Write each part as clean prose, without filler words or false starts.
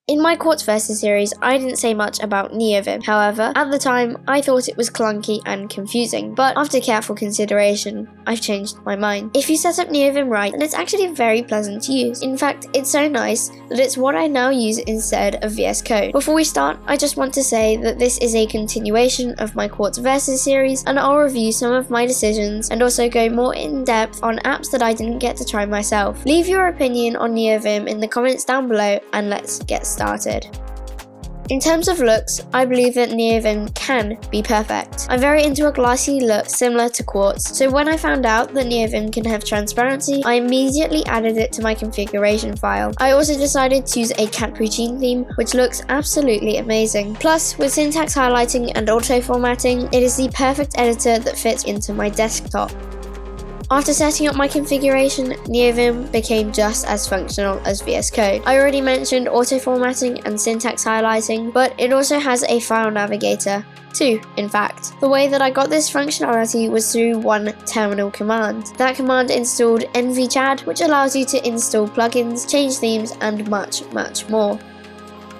In my Quartz Vs Series, I didn't say much about Neovim. However, at the time, I thought it was clunky and confusing, but after careful consideration, I've changed my mind. If you set up Neovim right, then it's actually very pleasant to use. In fact, it's so nice that it's what I now use instead of VSCode. Before we start, I just want to say that this is a continuation of my Quartz Vs Series, and I'll review some of my decisions and also go more in depth on apps that I didn't get to try myself. Leave your opinion on Neovim in the comments down below, and let's get started. In terms of looks, I believe that Neovim can be perfect. I'm very into a glossy look similar to Quartz, so when I found out that Neovim can have transparency, I immediately added it to my configuration file. I also decided to use a Capuchin theme, which looks absolutely amazing. Plus, with syntax highlighting and auto formatting, it is the perfect editor that fits into my desktop. After setting up my configuration, Neovim became just as functional as VSCode. I already mentioned auto formatting and syntax highlighting, but it also has a file navigator. Two, in fact. The way that I got this functionality was through one terminal command. That command installed NVChad, which allows you to install plugins, change themes, and much more.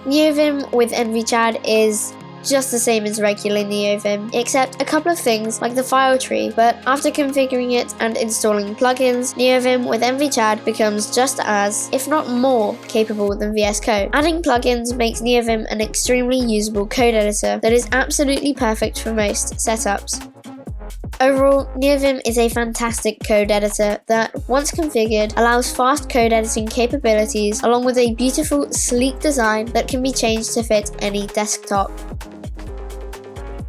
Neovim with NVChad is just the same as regular Neovim, except a couple of things like the file tree, but after configuring it and installing plugins, Neovim with NVChad becomes just as, if not more, capable than VSCode. Adding plugins makes Neovim an extremely usable code editor that is absolutely perfect for most setups. Overall, Neovim is a fantastic code editor that, once configured, allows fast code editing capabilities along with a beautiful, sleek design that can be changed to fit any desktop.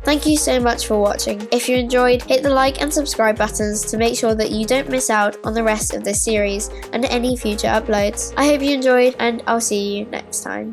Thank you so much for watching. If you enjoyed, hit the like and subscribe buttons to make sure that you don't miss out on the rest of this series and any future uploads. I hope you enjoyed, and I'll see you next time.